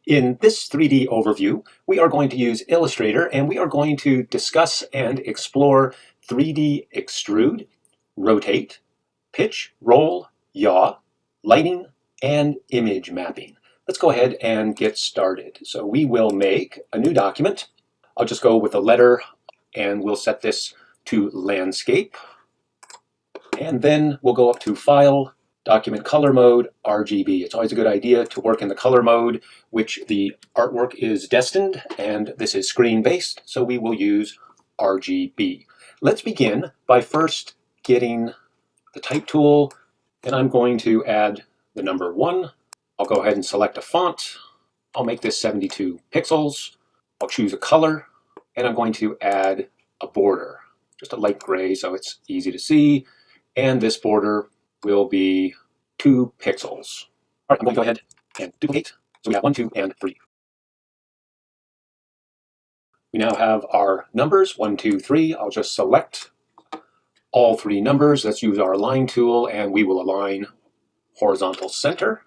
In this 3D overview, we are going to use Illustrator and we are going to discuss and explore 3D extrude, rotate, pitch, roll, yaw, lighting, and image mapping. Let's go ahead and get started. So we will make a new document. I'll just go with a letter and we'll set this to landscape. And then we'll go up to File, Document Color Mode, RGB. It's always a good idea to work in the color mode, which the artwork is destined, and this is screen-based, so we will use RGB. Let's begin by first getting the type tool, and I'm going to add the number 1. I'll go ahead and select a font. I'll make this 72 pixels. I'll choose a color, and I'm going to add a border, just a light gray so it's easy to see, and this border will be 2 pixels. All right, I'm going to go ahead and duplicate. So we have 1, 2, and 3. We now have our numbers, 1, 2, 3. I'll just select all 3 numbers. Let's use our align tool, and we will align horizontal center.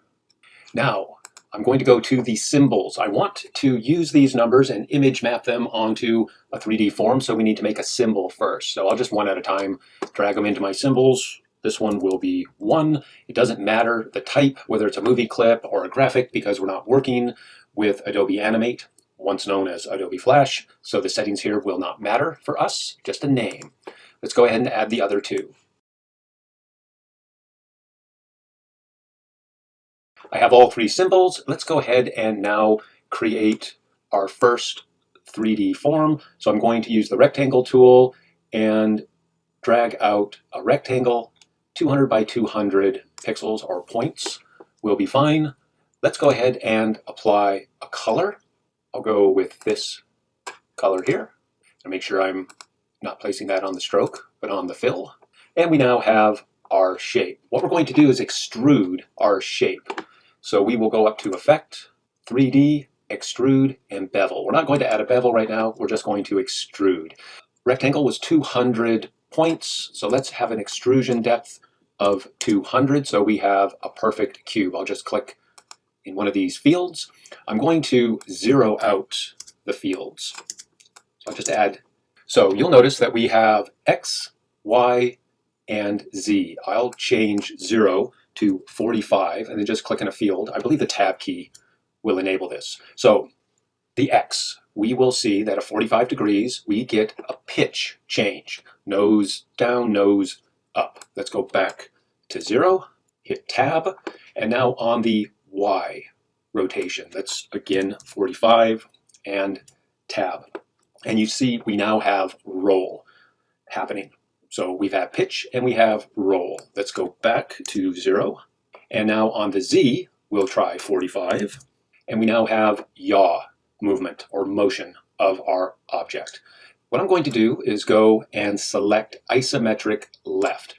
Now, I'm going to go to the symbols. I want to use these numbers and image map them onto a 3D form, so we need to make a symbol first. So I'll just one at a time drag them into my symbols. This one will be 1. It doesn't matter the type, whether it's a movie clip or a graphic, because we're not working with Adobe Animate, once known as Adobe Flash, so the settings here will not matter for us, just a name. Let's go ahead and add the other 2. I have all 3 symbols. Let's go ahead and now create our first 3D form. So I'm going to use the rectangle tool and drag out a rectangle. 200 by 200 pixels or points will be fine. Let's go ahead and apply a color. I'll go with this color here and make sure I'm not placing that on the stroke, but on the fill. And we now have our shape. What we're going to do is extrude our shape. So we will go up to Effect, 3D, Extrude, and Bevel. We're not going to add a bevel right now. We're just going to extrude. Rectangle was 200 points, so let's have an extrusion depth of 200, so we have a perfect cube. I'll just click in one of these fields. I'm going to zero out the fields. So I'll just add. So you'll notice that we have X, Y, and Z. I'll change 0 to 45 and then just click in a field. I believe the tab key will enable this. So the X, we will see that at 45 degrees, we get a pitch change. Nose down, nose up. Let's go back to 0, hit tab, and now on the Y rotation, that's again 45 and tab. And you see we now have roll happening. So we've had pitch and we have roll. Let's go back to 0. And now on the Z, we'll try 45. And we now have yaw movement or motion of our object. What I'm going to do is go and select isometric left.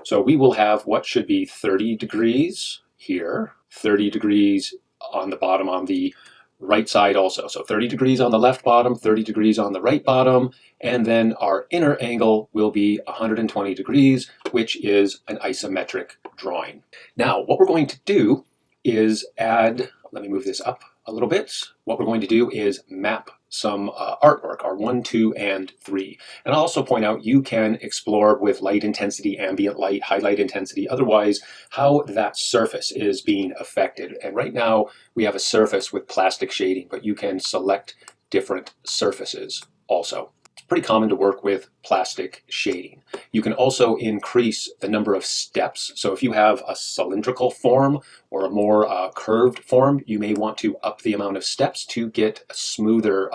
So we will have what should be 30 degrees here, 30 degrees on the bottom on the right side also. So 30 degrees on the left bottom, 30 degrees on the right bottom, and then our inner angle will be 120 degrees, which is an isometric drawing. Now, what we're going to do is add, let me move this up a little bit. What we're going to do is map some artwork, our 1, 2, and 3. And I'll also point out you can explore with light intensity, ambient light, highlight intensity, otherwise how that surface is being affected. And right now we have a surface with plastic shading, but you can select different surfaces also. It's pretty common to work with plastic shading. You can also increase the number of steps. So if you have a cylindrical form or a more curved form, you may want to up the amount of steps to get smoother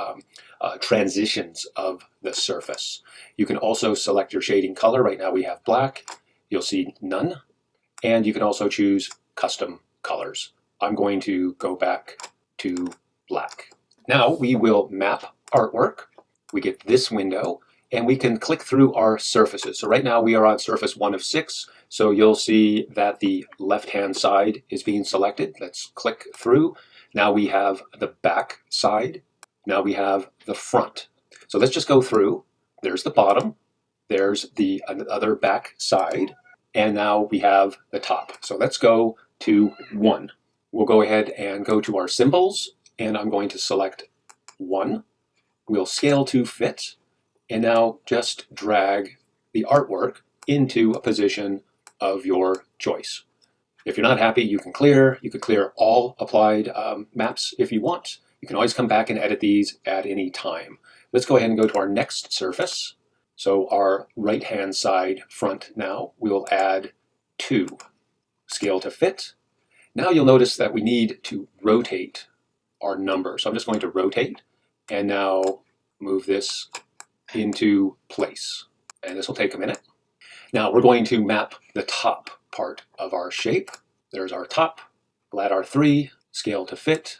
transitions of the surface. You can also select your shading color. Right now we have black. You'll see none. And you can also choose custom colors. I'm going to go back to black. Now we will map artwork. We get this window and we can click through our surfaces. So right now we are on surface 1 of 6. So you'll see that the left-hand side is being selected. Let's click through. Now we have the back side. Now we have the front. So let's just go through. There's the bottom. There's the other back side. And now we have the top. So let's go to 1. We'll go ahead and go to our symbols. and I'm going to select 1. We'll scale to fit, and now just drag the artwork into a position of your choice. If you're not happy, you can clear. You could clear all applied maps if you want. You can always come back and edit these at any time. Let's go ahead and go to our next surface. So our right-hand side front now, we'll add 2. Scale to fit. Now you'll notice that we need to rotate our number. So I'm just going to rotate and now move this into place. And this will take a minute. Now we're going to map the top part of our shape. There's our top. We'll add our 3, scale to fit,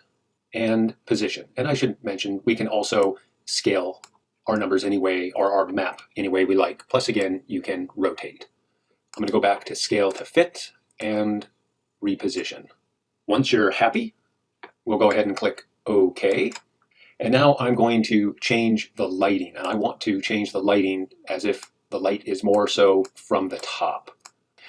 and position. And I should mention, we can also scale our numbers any way, or our map any way we like. Plus again, you can rotate. I'm going to go back to scale to fit and reposition. Once you're happy, we'll go ahead and click OK. And now I'm going to change the lighting. And I want to change the lighting as if the light is more so from the top.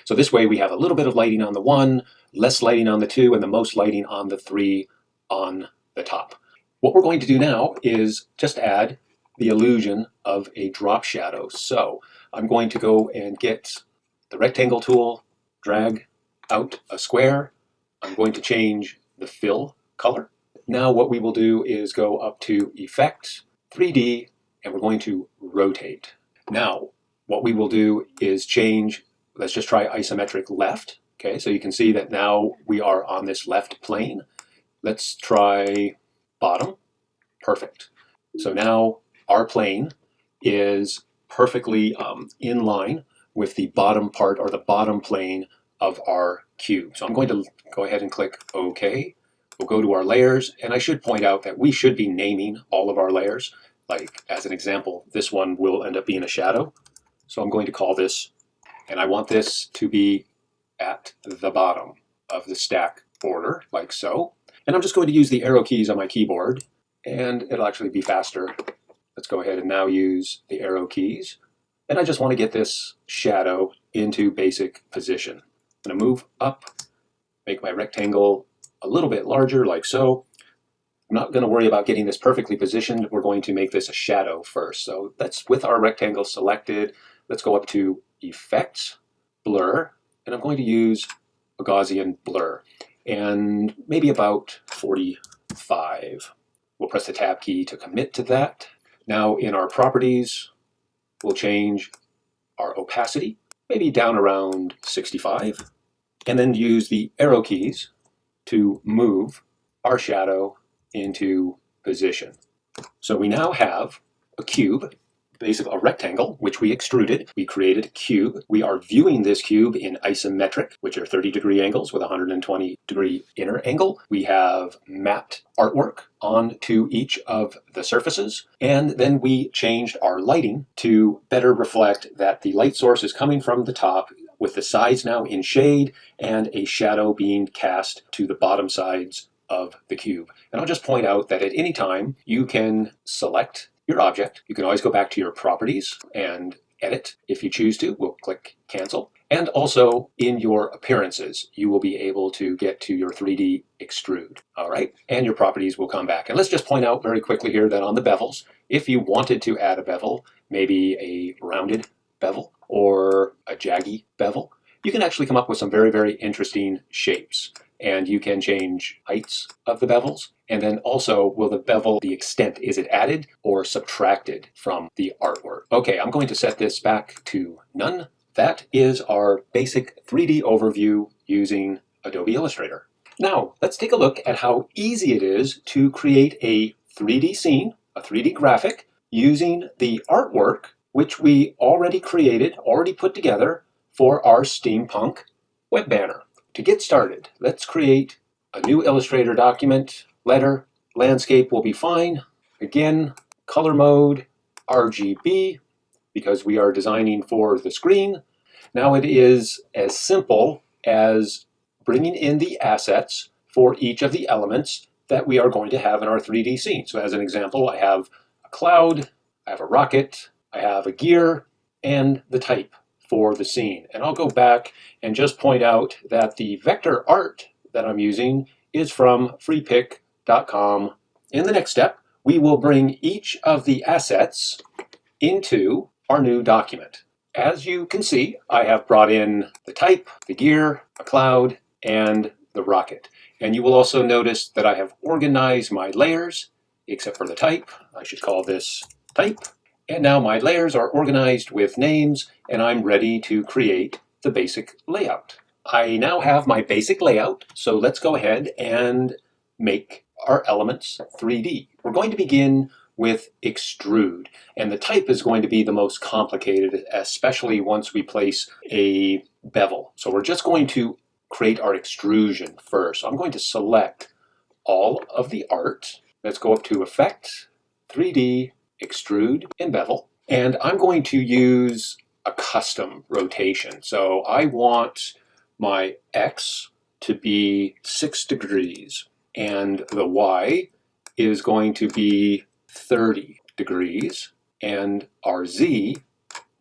So this way we have a little bit of lighting on the 1, less lighting on the 2, and the most lighting on the 3 on the top. What we're going to do now is just add the illusion of a drop shadow. So I'm going to go and get the rectangle tool, drag out a square. I'm going to change the fill color. Now what we will do is go up to Effect, 3D, and we're going to rotate. Now what we will do is change, let's just try isometric left. Okay, so you can see that now we are on this left plane. Let's try bottom. Perfect. So now our plane is perfectly in line with the bottom part, or the bottom plane of our cube. So I'm going to go ahead and click OK. We'll go to our layers, and I should point out that we should be naming all of our layers. Like, as an example, this one will end up being a shadow. So I'm going to call this, and I want this to be at the bottom of the stack order, like so. And I'm just going to use the arrow keys on my keyboard, and it'll actually be faster. Let's go ahead and now use the arrow keys. And I just want to get this shadow into basic position. I'm going to move up, make my rectangle a little bit larger, like so. I'm not going to worry about getting this perfectly positioned. We're going to make this a shadow first. So that's with our rectangle selected. Let's go up to Effects, Blur, and I'm going to use a Gaussian blur, and maybe about 45. We'll press the Tab key to commit to that. Now in our properties, we'll change our opacity, maybe down around 65, and then use the arrow keys to move our shadow into position. So we now have a cube, basically a rectangle, which we extruded. We created a cube. We are viewing this cube in isometric, which are 30-degree angles with a 120-degree inner angle. We have mapped artwork onto each of the surfaces, and then we changed our lighting to better reflect that the light source is coming from the top, with the sides now in shade and a shadow being cast to the bottom sides of the cube. And I'll just point out that at any time you can select your object. You can always go back to your properties and edit if you choose to. We'll click cancel. And also in your appearances, you will be able to get to your 3D extrude. All right. And your properties will come back. And let's just point out very quickly here that on the bevels, if you wanted to add a bevel, maybe a rounded bevel or a jaggy bevel, you can actually come up with some very, very interesting shapes. And you can change heights of the bevels. And then also, will the bevel, the extent, is it added or subtracted from the artwork? Okay, I'm going to set this back to none. That is our basic 3D overview using Adobe Illustrator. Now, let's take a look at how easy it is to create a 3D scene, a 3D graphic, using the artwork which we already created, already put together for our Steampunk web banner. To get started, let's create a new Illustrator document. Letter, landscape will be fine. Again, color mode, RGB, because we are designing for the screen. Now it is as simple as bringing in the assets for each of the elements that we are going to have in our 3D scene. So as an example, I have a cloud, I have a rocket, I have a gear, and the type for the scene. And I'll go back and just point out that the vector art that I'm using is from freepik.com In the next step, we will bring each of the assets into our new document. As you can see, I have brought in the type, the gear, a cloud, and the rocket. And you will also notice that I have organized my layers, except for the type. I should call this type. And now my layers are organized with names, and I'm ready to create the basic layout. I now have my basic layout, so let's go ahead and make our elements 3D. We're going to begin with extrude, and the type is going to be the most complicated, especially once we place a bevel. So we're just going to create our extrusion first. So I'm going to select all of the art. Let's go up to Effect, 3D, Extrude, and Bevel. And I'm going to use a custom rotation. So I want my X to be 6 degrees, and the Y is going to be 30 degrees, and our Z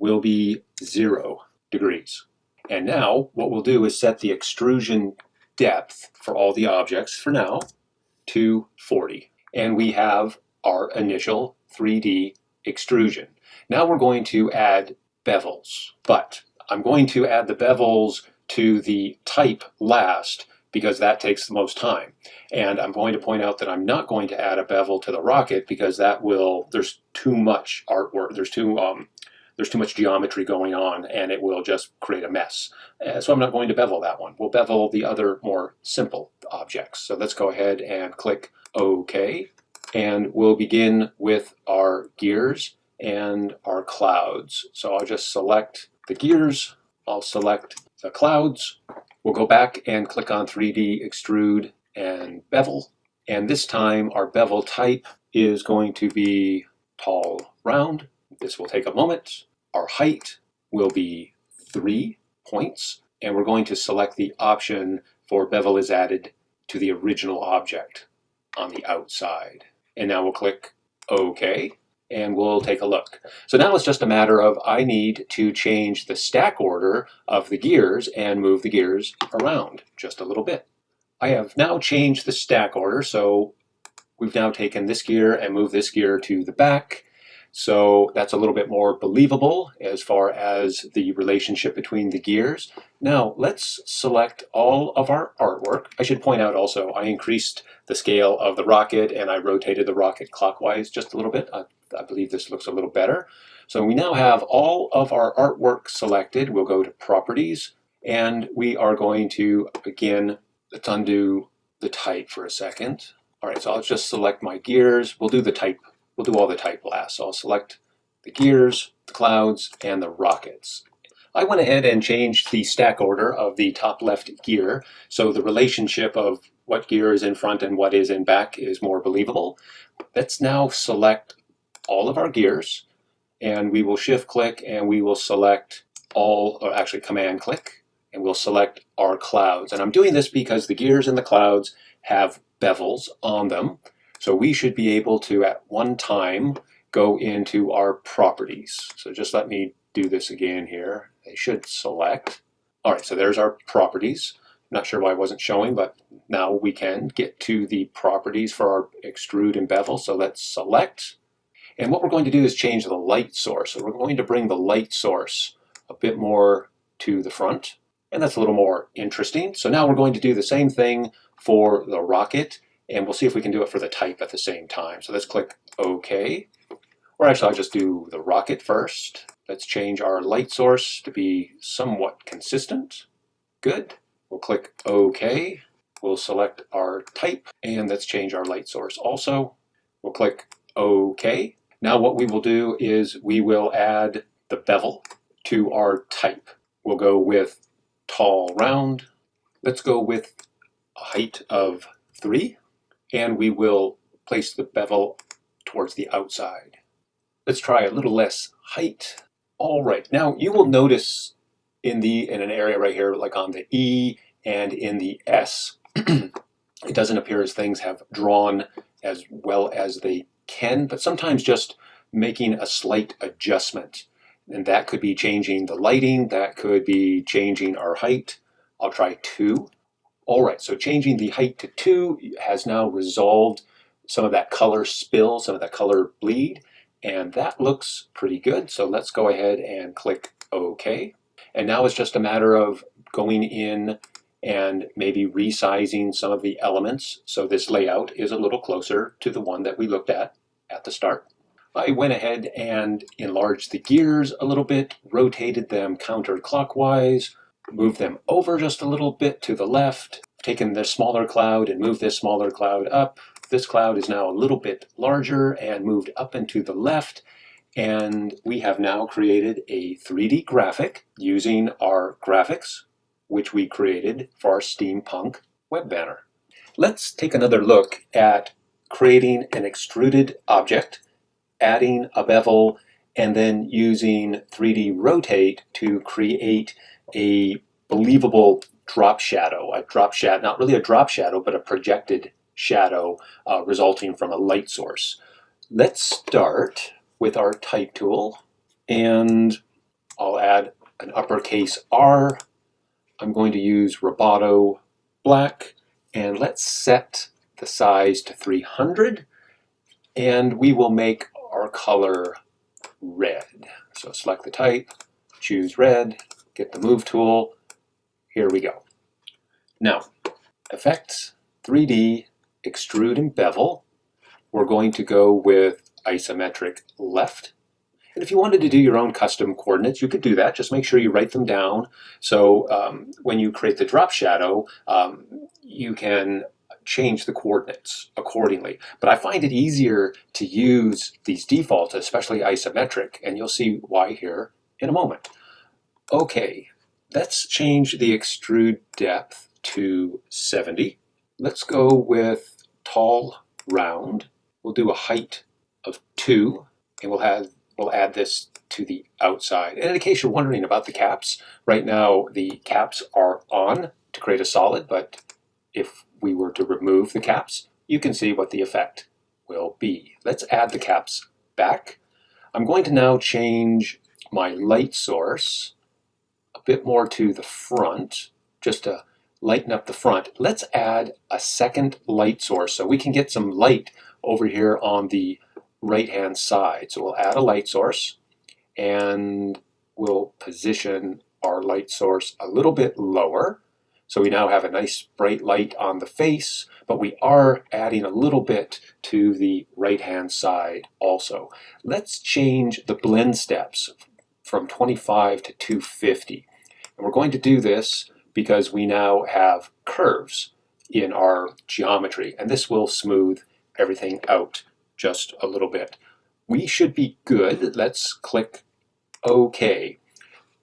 will be 0 degrees. And now what we'll do is set the extrusion depth for all the objects for now to 40. And we have our initial 3D extrusion. Now we're going to add bevels, but I'm going to add the bevels to the type last because that takes the most time. And I'm going to point out that I'm not going to add a bevel to the rocket because there's too much artwork, there's too much geometry going on, and it will just create a mess. So I'm not going to bevel that one. We'll bevel the other more simple objects. So let's go ahead and click OK. And we'll begin with our gears and our clouds. So I'll just select the gears, I'll select the clouds. We'll go back and click on 3D Extrude and Bevel. And this time our bevel type is going to be tall round. This will take a moment. Our height will be 3 points. And we're going to select the option for bevel is added to the original object on the outside. And now we'll click OK. And we'll take a look. So now it's just a matter of I need to change the stack order of the gears and move the gears around just a little bit. I have now changed the stack order, so we've now taken this gear and moved this gear to the back. So that's a little bit more believable as far as the relationship between the gears. Now let's select all of our artwork. I should point out also I increased the scale of the rocket and I rotated the rocket clockwise just a little bit. I believe this looks a little better. So we now have all of our artwork selected. We'll go to Properties, and we are going to, again, let's undo the type for a second. All right, so I'll just select my gears. We'll do the type. We'll do all the type last. So I'll select the gears, the clouds, and the rockets. I went ahead and changed the stack order of the top left gear, so the relationship of what gear is in front and what is in back is more believable. Let's now select all of our gears, and we will shift click and we will select all, or actually command click, and we'll select our clouds. And I'm doing this because the gears and the clouds have bevels on them. So we should be able to at one time go into our properties. So just let me do this again here. They should select. All right, so there's our properties. Not sure why I wasn't showing, but now we can get to the properties for our extrude and bevel. So let's select. And what we're going to do is change the light source. So we're going to bring the light source a bit more to the front. And that's a little more interesting. So now we're going to do the same thing for the rocket. And we'll see if we can do it for the type at the same time. So let's click OK. Or actually, I'll just do the rocket first. Let's change our light source to be somewhat consistent. Good. We'll click OK. We'll select our type. And let's change our light source also. We'll click OK. Now what we will do is we will add the bevel to our type. We'll go with tall round. Let's go with a height of 3. And we will place the bevel towards the outside. Let's try a little less height. All right, now you will notice in an area right here, like on the E and in the S, it doesn't appear as things have drawn as well as they can, but sometimes just making a slight adjustment. And that could be changing the lighting, that could be changing our height. I'll try 2. All right, so changing the height to 2 has now resolved some of that color spill, some of that color bleed, and that looks pretty good. So let's go ahead and click OK. And now it's just a matter of going in and maybe resizing some of the elements so this layout is a little closer to the one that we looked at the start. I went ahead and enlarged the gears a little bit, rotated them counterclockwise, moved them over just a little bit to the left, taken this smaller cloud and moved this smaller cloud up. This cloud is now a little bit larger and moved up and to the left. And we have now created a 3D graphic using our graphics, which we created for our Steampunk web banner. Let's take another look at creating an extruded object, adding a bevel, and then using 3D rotate to create a believable drop shadow. Not really a drop shadow, but a projected shadow resulting from a light source. Let's start with our type tool, and I'll add an uppercase R. I'm going to use Roboto Black, and let's set the size to 300, and we will make our color red. So select the type, choose red, get the move tool. Here we go. Now, Effects, 3D, Extrude and Bevel. We're going to go with isometric left. And if you wanted to do your own custom coordinates, you could do that. Just make sure you write them down. So when you create the drop shadow, you can change the coordinates accordingly. But I find it easier to use these defaults, especially isometric, and you'll see why here in a moment. Okay, let's change the extrude depth to 70. Let's go with tall round. We'll do a height of 2, and we'll add this to the outside. And in case you're wondering about the caps, right now the caps are on to create a solid, but if we were to remove the caps, you can see what the effect will be. Let's add the caps back. I'm going to now change my light source a bit more to the front, just to lighten up the front. Let's add a second light source so we can get some light over here on the right-hand side. So we'll add a light source, and we'll position our light source a little bit lower. So we now have a nice bright light on the face, but we are adding a little bit to the right-hand side also. Let's change the blend steps from 25 to 250. And we're going to do this because we now have curves in our geometry, and this will smooth everything out just a little bit. We should be good. Let's click OK.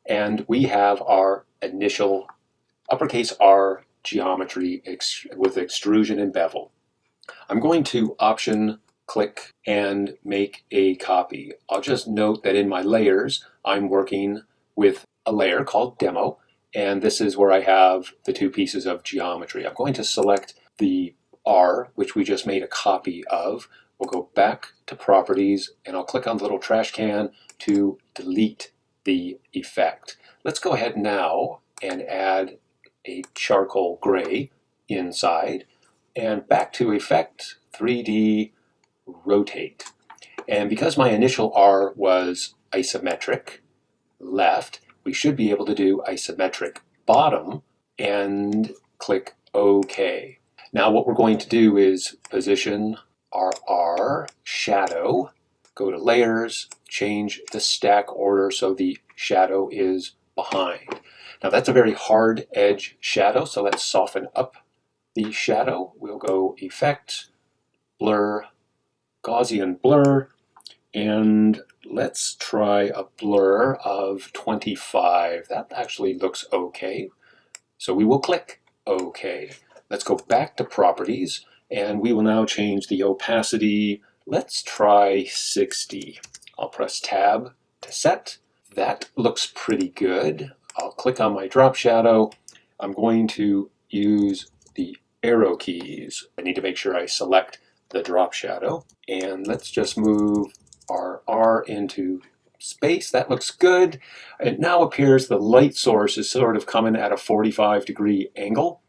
And we have our initial uppercase R geometry with extrusion and bevel. I'm going to option click and make a copy. I'll just note that in my layers, I'm working with a layer called Demo, and this is where I have the two pieces of geometry. I'm going to select the R, which we just made a copy of. We'll go back to Properties, and I'll click on the little trash can to delete the effect. Let's go ahead now and add a charcoal gray inside, and back to Effect, 3D, Rotate. And because my initial R was isometric left, we should be able to do isometric bottom and click OK. Now what we're going to do is position our R shadow, go to Layers, change the stack order so the shadow is behind. Now that's a very hard edge shadow, so let's soften up the shadow. We'll go Effect, Blur, Gaussian Blur, and let's try a blur of 25. That actually looks okay. So we will click OK. Let's go back to Properties, and we will now change the opacity. Let's try 60. I'll press Tab to set. That looks pretty good. I'll click on my drop shadow. I'm going to use the arrow keys. I need to make sure I select the drop shadow. And let's just move our R into space. That looks good. It now appears the light source is sort of coming at a 45-degree angle.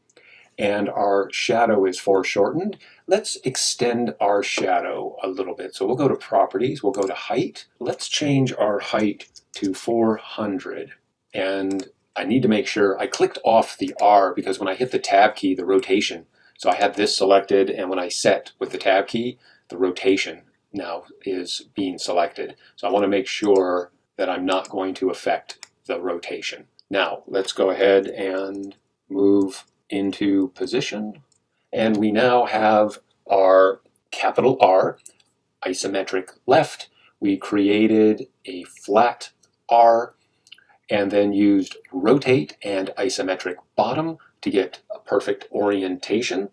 and our shadow is foreshortened. Let's extend our shadow a little bit. So we'll go to Properties, we'll go to Height. Let's change our height to 400. And I need to make sure I clicked off the R because when I hit the Tab key, the rotation. So I had this selected, and when I set with the Tab key, the rotation now is being selected. So I want to make sure that I'm not going to affect the rotation. Now let's go ahead and move into position. And we now have our capital R, isometric left. We created a flat R and then used rotate and isometric bottom to get a perfect orientation.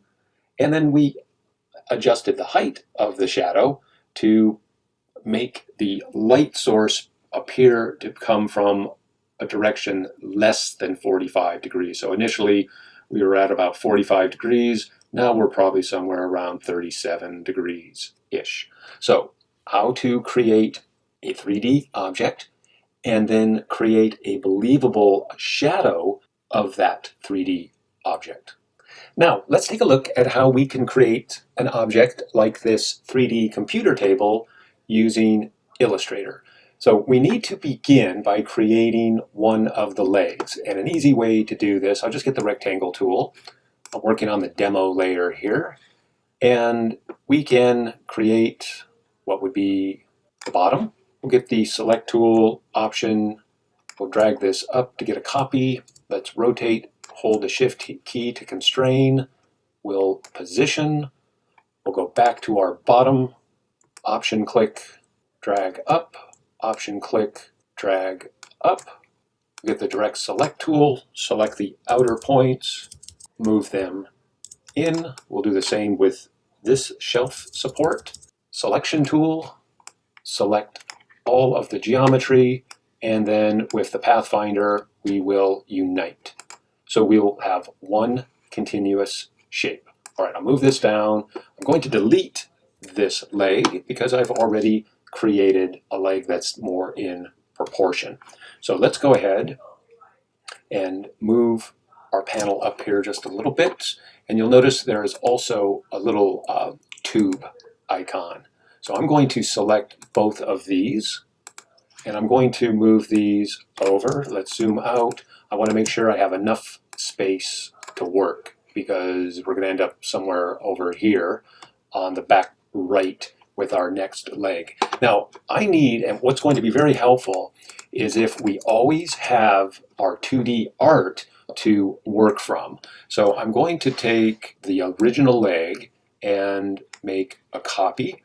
And then we adjusted the height of the shadow to make the light source appear to come from a direction less than 45 degrees. So initially we were at about 45 degrees. Now we're probably somewhere around 37 degrees-ish. So how to create a 3D object and then create a believable shadow of that 3D object. Now, let's take a look at how we can create an object like this 3D computer table using Illustrator. So we need to begin by creating one of the legs. And an easy way to do this, I'll just get the rectangle tool. I'm working on the demo layer here. And we can create what would be the bottom. We'll get the select tool option. We'll drag this up to get a copy. Let's rotate, hold the shift key to constrain. We'll position. We'll go back to our bottom. Option click, drag up. Option click, drag up. Get the direct select tool, select the outer points, move them in. We'll do the same with this shelf support. Selection tool, select all of the geometry, and then with the Pathfinder, we will unite. So we will have one continuous shape. All right, I'll move this down. I'm going to delete this leg because I've already created a leg that's more in proportion. So let's go ahead and move our panel up here just a little bit. And you'll notice there is also a little tube icon. So I'm going to select both of these and I'm going to move these over. Let's zoom out. I want to make sure I have enough space to work because we're going to end up somewhere over here on the back right with our next leg. Now I need, and what's going to be very helpful is if we always have our 2D art to work from. So I'm going to take the original leg and make a copy,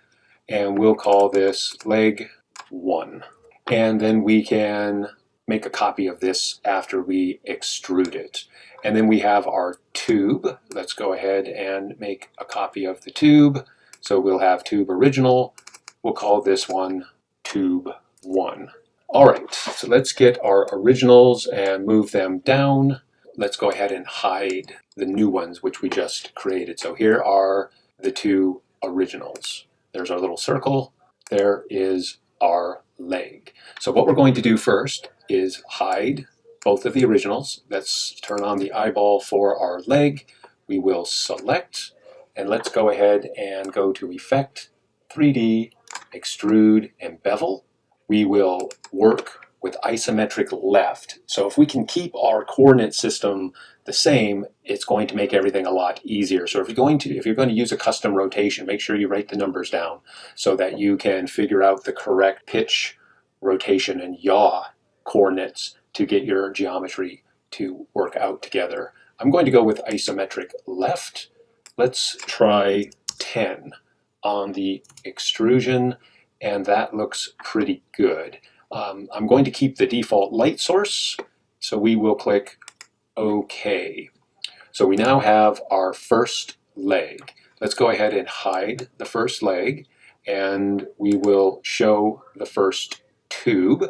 and we'll call this leg 1. And then we can make a copy of this after we extrude it. And then we have our tube. Let's go ahead and make a copy of the tube. So we'll have tube original. We'll call this one tube 1. All right, so let's get our originals and move them down. Let's go ahead and hide the new ones which we just created. So here are the two originals. There's our little circle. There is our leg. So what we're going to do first is hide both of the originals. Let's turn on the eyeball for our leg. We will select, and let's go ahead and go to Effect, 3D, Extrude, and Bevel. We will work with isometric left. So if we can keep our coordinate system the same, it's going to make everything a lot easier. So if you're going to use a custom rotation, make sure you write the numbers down so that you can figure out the correct pitch, rotation, and yaw coordinates to get your geometry to work out together. I'm going to go with isometric left. Let's try 10 on the extrusion, and that looks pretty good. I'm going to keep the default light source, so we will click OK. So we now have our first leg. Let's go ahead and hide the first leg, and we will show the first tube,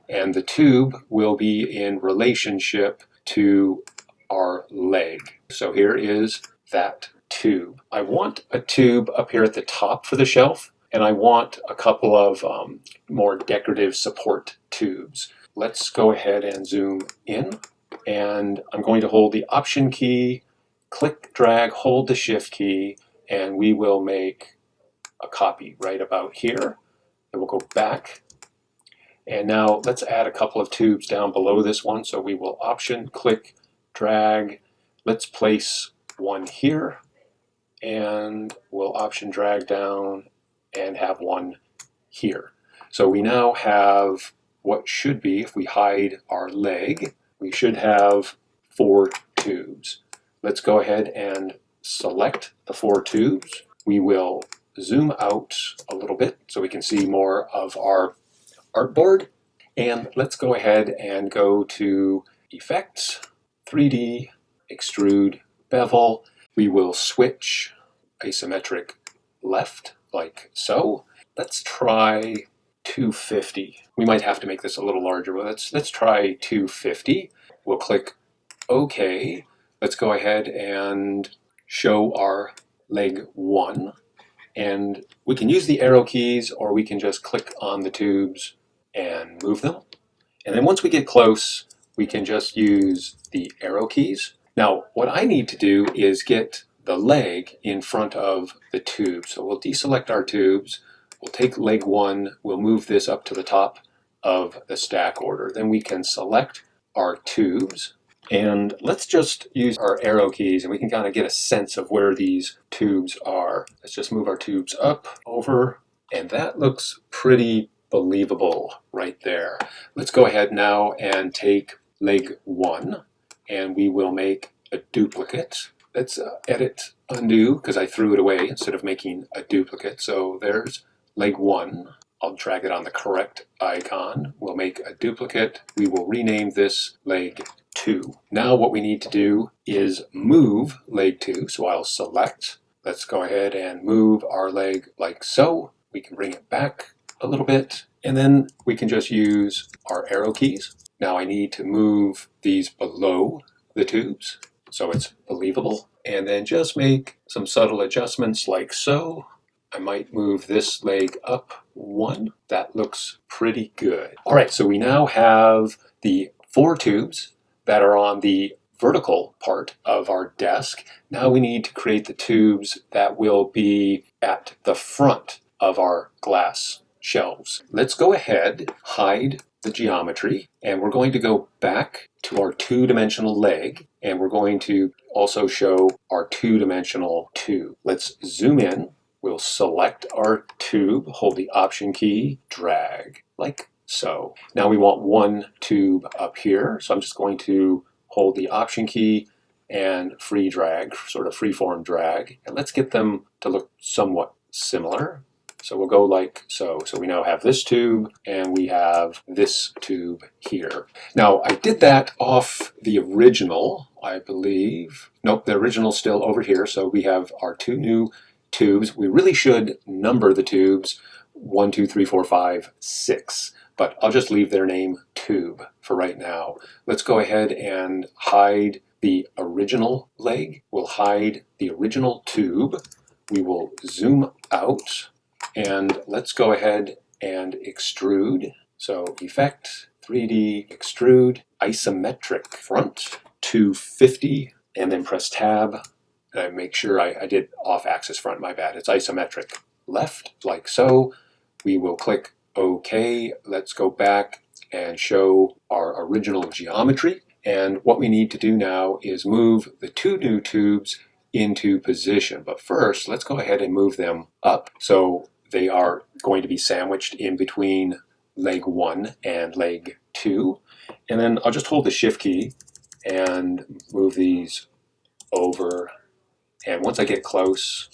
and the tube will be in relationship to our leg. So here is that tube. I want a tube up here at the top for the shelf, and I want a couple of more decorative support tubes. Let's go ahead and zoom in, and I'm going to hold the Option key click, drag, hold the shift key, and we will make a copy right about here. And we'll go back. And now let's add a couple of tubes down below this one. So we will option, click, drag. Let's place one here. And we'll option drag down and have one here. So we now have what should be, if we hide our leg, we should have 4 tubes. Let's go ahead and select the 4 tubes. We will zoom out a little bit so we can see more of our artboard. And let's go ahead and go to Effects, 3D, Extrude, Bevel. We will switch isometric left, like so. Let's try 250. We might have to make this a little larger, but let's try 250. We'll click OK. Let's go ahead and show our leg 1. And we can use the arrow keys, or we can just click on the tubes and move them. And then once we get close, we can just use the arrow keys. Now, what I need to do is get the leg in front of the tube. So we'll deselect our tubes. We'll take leg 1. We'll move this up to the top of the stack order. Then we can select our tubes. And let's just use our arrow keys, and we can kind of get a sense of where these tubes are. Let's just move our tubes up, over, and that looks pretty believable right there. Let's go ahead now and take leg 1, and we will make a duplicate. Let's edit, undo, because I threw it away instead of making a duplicate. So there's leg 1. I'll drag it on the correct icon. We'll make a duplicate. We will rename this leg 2. Now what we need to do is move leg 2. So I'll select. Let's go ahead and move our leg like so. We can bring it back a little bit, and then we can just use our arrow keys. Now I need to move these below the tubes so it's believable, and then just make some subtle adjustments like so. I might move this leg up 1. That looks pretty good. All right, so we now have the 4 tubes that are on the vertical part of our desk. Now we need to create the tubes that will be at the front of our glass shelves. Let's go ahead, hide the geometry, and we're going to go back to our 2-dimensional leg, and we're going to also show our 2-dimensional tube. Let's zoom in. We'll select our tube, hold the option key, drag, like so. Now we want 1 tube up here, so I'm just going to hold the option key and free drag, sort of freeform drag, and let's get them to look somewhat similar. So we'll go like so. So we now have this tube, and we have this tube here. Now I did that off the original, I believe. Nope, the original's still over here. So we have our 2 new tubes. We really should number the tubes 1, 2, 3, 4, 5, 6. But I'll just leave their name tube for right now. Let's go ahead and hide the original leg. We'll hide the original tube. We will zoom out. And let's go ahead and extrude. So Effect, 3D, Extrude, Isometric Front, 250, and then press Tab. And make sure I did off-axis front, my bad. It's isometric left, like so. We will click OK. Let's go back and show our original geometry. And what we need to do now is move the 2 new tubes into position. But first, let's go ahead and move them up. So they are going to be sandwiched in between leg 1 and leg 2. And then I'll just hold the shift key and move these over. And once I get close,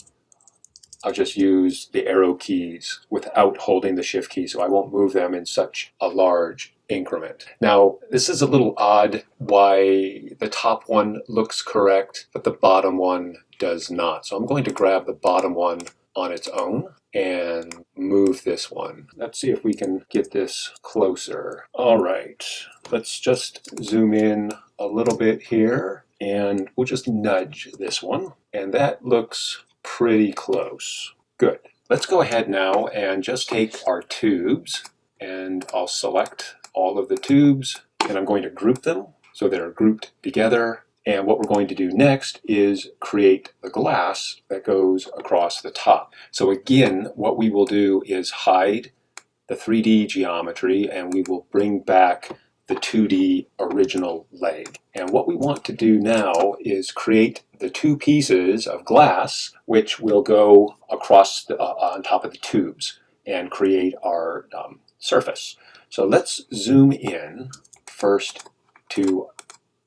I'll just use the arrow keys without holding the shift key, so I won't move them in such a large increment. Now, this is a little odd why the top one looks correct, but the bottom one does not. So I'm going to grab the bottom one on its own and move this one. Let's see if we can get this closer. All right, let's just zoom in a little bit here, and we'll just nudge this one, and that looks pretty close. Good. Let's go ahead now and just take our tubes, and I'll select all of the tubes, and I'm going to group them so they're grouped together. And what we're going to do next is create the glass that goes across the top. So again, what we will do is hide the 3D geometry and we will bring back the 2D original leg. And what we want to do now is create the two pieces of glass which will go across on top of the tubes and create our surface. So let's zoom in first to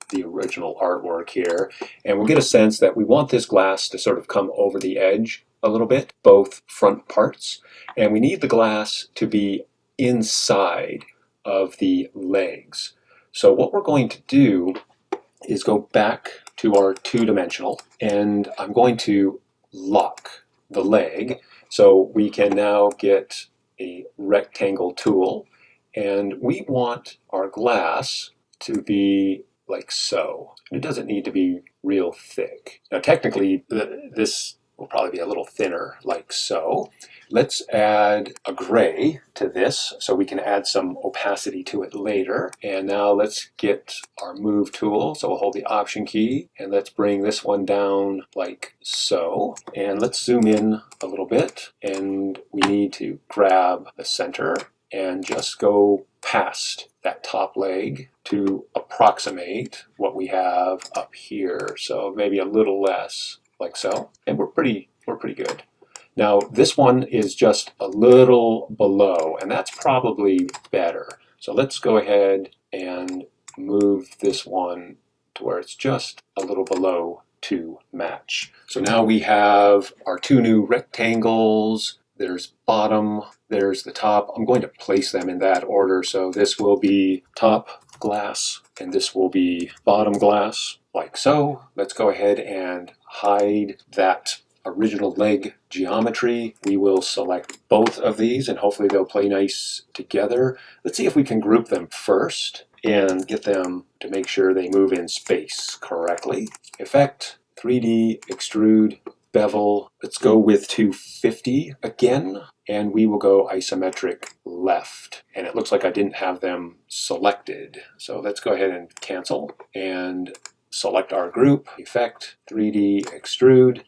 the original artwork here, and we'll get a sense that we want this glass to sort of come over the edge a little bit, both front parts, and we need the glass to be inside of the legs. So what we're going to do is go back to our two-dimensional, and I'm going to lock the leg so we can now get a rectangle tool, and we want our glass to be like so. It doesn't need to be real thick. Now technically this will probably be a little thinner like so. Let's add a gray to this so we can add some opacity to it later. And now let's get our move tool. So we'll hold the option key and let's bring this one down like so. And let's zoom in a little bit, and we need to grab the center and just go past that top leg to approximate what we have up here. So maybe a little less, like so. And we're pretty good. Now this one is just a little below, and that's probably better. So let's go ahead and move this one to where it's just a little below to match. So now we have our two new rectangles. There's bottom, there's the top. I'm going to place them in that order. So this will be top glass and this will be bottom glass, like so. Let's go ahead and hide that original leg geometry. We will select both of these and hopefully they'll play nice together. Let's see if we can group them first and get them to make sure they move in space correctly. Effect, 3D, extrude, bevel. Let's go with 250 again, and we will go isometric left. And it looks like I didn't have them selected. So let's go ahead and cancel and select our group. Effect, 3D, extrude,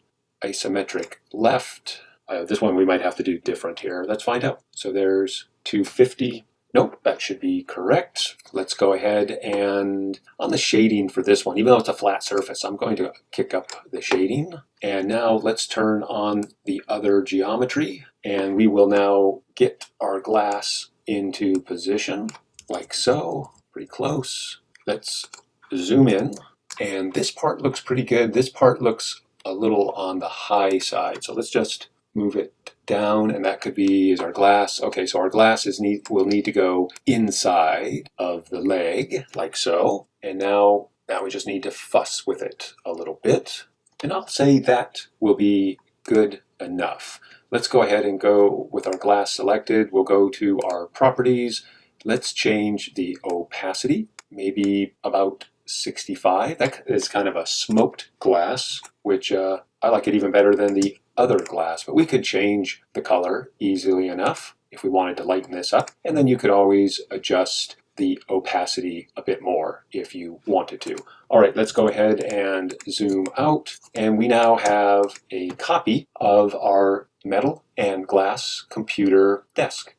isometric left. This one we might have to do different here. Let's find out. So there's 250. Nope, that should be correct. Let's go ahead and on the shading for this one, even though it's a flat surface, I'm going to kick up the shading. And now let's turn on the other geometry, and we will now get our glass into position like so, pretty close. Let's zoom in, and this part looks pretty good. This part looks a little on the high side, so let's just move it down, and that could be is our glass. Okay, so our glass will need to go inside of the leg like so, and now we just need to fuss with it a little bit, and I'll say that will be good enough. Let's go ahead and go with our glass selected. We'll go to our properties. Let's change the opacity, maybe about 65. That is kind of a smoked glass, which I like it even better than the other glass, but we could change the color easily enough if we wanted to lighten this up. And then you could always adjust the opacity a bit more if you wanted to. All right, let's go ahead and zoom out. And we now have a copy of our metal and glass computer desk.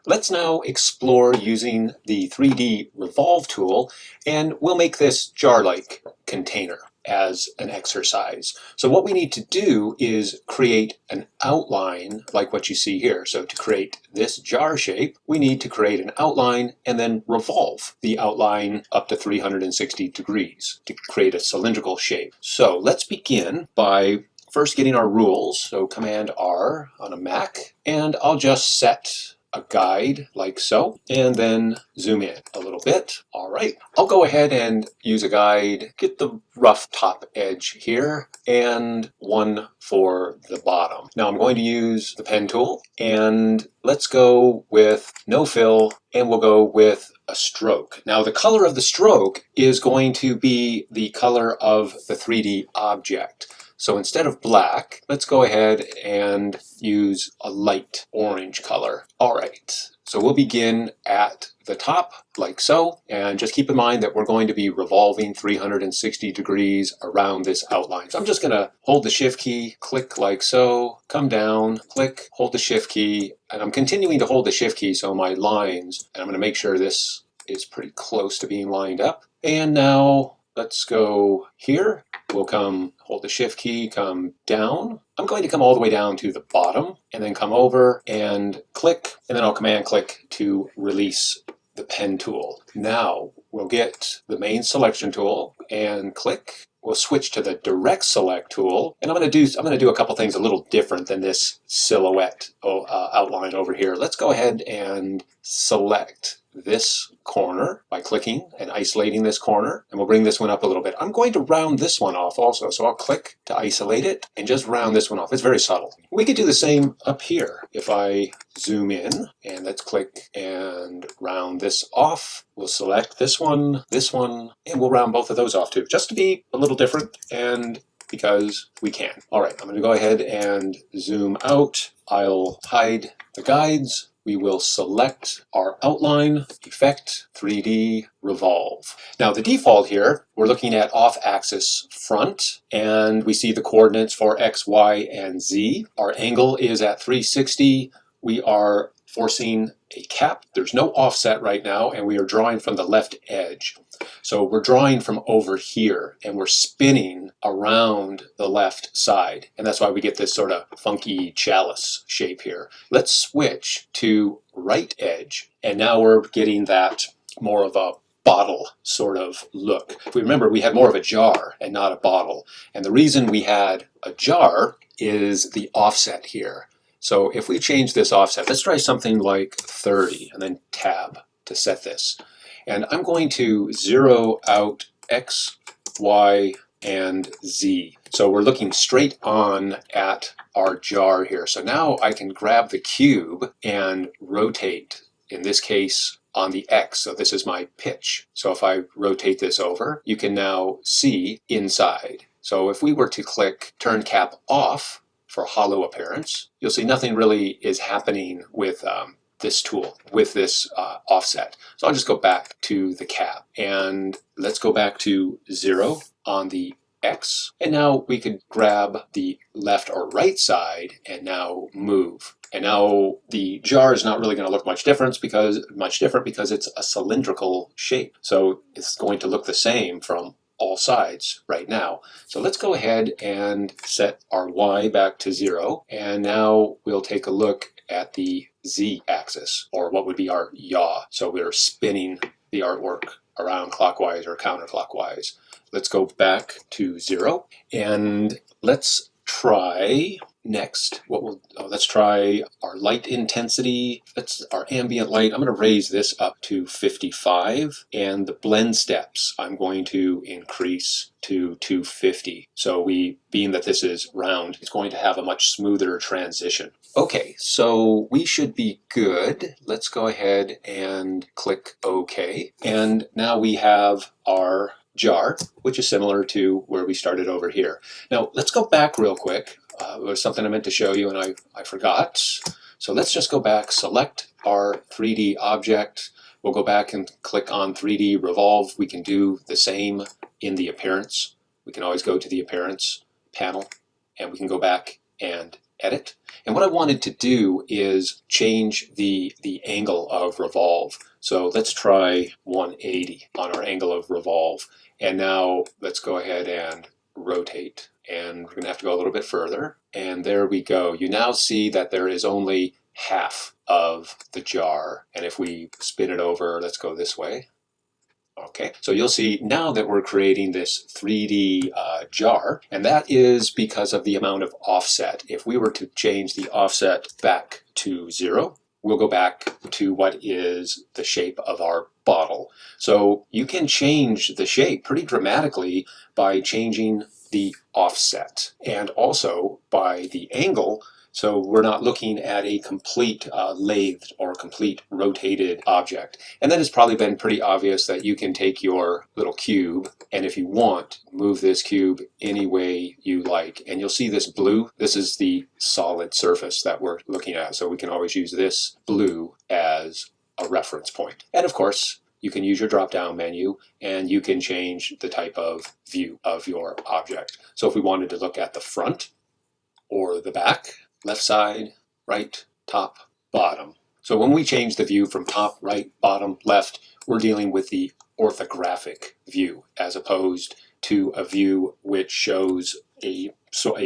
Let's now explore using the 3D Revolve tool, and we'll make this jar-like container as an exercise. So what we need to do is create an outline like what you see here. So to create this jar shape, we need to create an outline and then revolve the outline up to 360 degrees to create a cylindrical shape. So let's begin by first getting our rules. So Command R on a Mac, and I'll just set a guide like so, and then zoom in a little bit. All right, I'll go ahead and use a guide, get the rough top edge here, and one for the bottom. Now I'm going to use the pen tool, and let's go with no fill, and we'll go with a stroke. Now the color of the stroke is going to be the color of the 3D object. So instead of black, let's go ahead and use a light orange color. All right, So we'll begin at the top like so, and just keep in mind that we're going to be revolving 360 degrees around this outline. So I'm just going to hold the shift key, click like so, come down, click, hold the shift key, and I'm continuing to hold the shift key so my lines, and I'm going to make sure this is pretty close to being lined up. And now let's go here. We'll come, hold the shift key, come down. I'm going to come all the way down to the bottom and then come over and click, and then I'll command click to release the pen tool. Now we'll get the main selection tool and click. We'll switch to the direct select tool, and I'm going to do a couple things a little different than this silhouette outline over here. Let's go ahead and select this corner by clicking and isolating this corner, and we'll bring this one up a little bit. I'm going to round this one off also, so I'll click to isolate it and just round this one off. It's very subtle. We could do the same up here. If I zoom in and let's click and round this off, we'll select this one, and we'll round both of those off too, just to be a little different and because we can. All right, I'm going to go ahead and zoom out. I'll hide the guides. We will select our outline, Effect, 3D, Revolve. Now the default here, we're looking at off-axis front, and we see the coordinates for X, Y, and Z. Our angle is at 360. We are forcing a cap. There's no offset right now, and we are drawing from the left edge. So we're drawing from over here, and we're spinning around the left side. And that's why we get this sort of funky chalice shape here. Let's switch to right edge, and now we're getting that more of a bottle sort of look. If we remember, we had more of a jar and not a bottle. And the reason we had a jar is the offset here. So if we change this offset, let's try something like 30 and then tab to set this. And I'm going to zero out X, Y, and Z. So we're looking straight on at our jar here. So now I can grab the cube and rotate, in this case, on the X. So this is my pitch. So if I rotate this over, you can now see inside. So if we were to click turn cap off for hollow appearance, you'll see nothing really is happening with this tool, with this offset. So I'll just go back to the cap, and let's go back to 0 on the X. And now we could grab the left or right side and now move. And now the jar is not really going to look much different because it's a cylindrical shape. So it's going to look the same from all sides right now. So let's go ahead and set our Y back to 0. And now we'll take a look at the Z axis, or what would be our yaw. So we're spinning the artwork around clockwise or counterclockwise. Let's go back to 0, and let's try next. Let's try our light intensity. That's our ambient light. I'm going to raise this up to 55, and the blend steps I'm going to increase to 250. So being that this is round, it's going to have a much smoother transition. Okay, so we should be good. Let's go ahead and click OK. And now we have our jar, which is similar to where we started over here. Now let's go back real quick. It was something I meant to show you and I forgot. So let's just go back, select our 3D object. We'll go back and click on 3D Revolve. We can do the same in the appearance. We can always go to the appearance panel, and we can go back and edit. And what I wanted to do is change the angle of revolve. So let's try 180 on our angle of revolve. And now let's go ahead and rotate. And we're going to have to go a little bit further. And there we go. You now see that there is only half of the jar. And if we spin it over, let's go this way. Okay, so you'll see now that we're creating this 3D jar, and that is because of the amount of offset. If we were to change the offset back to 0, we'll go back to what is the shape of our bottle. So you can change the shape pretty dramatically by changing the offset and also by the angle. So we're not looking at a complete lathed or complete rotated object. And then it's probably been pretty obvious that you can take your little cube and if you want, move this cube any way you like. And you'll see this blue. This is the solid surface that we're looking at. So we can always use this blue as a reference point. And of course, you can use your drop-down menu and you can change the type of view of your object. So if we wanted to look at the front or the back, left side, right, top, bottom. So when we change the view from top, right, bottom, left, we're dealing with the orthographic view as opposed to a view which shows a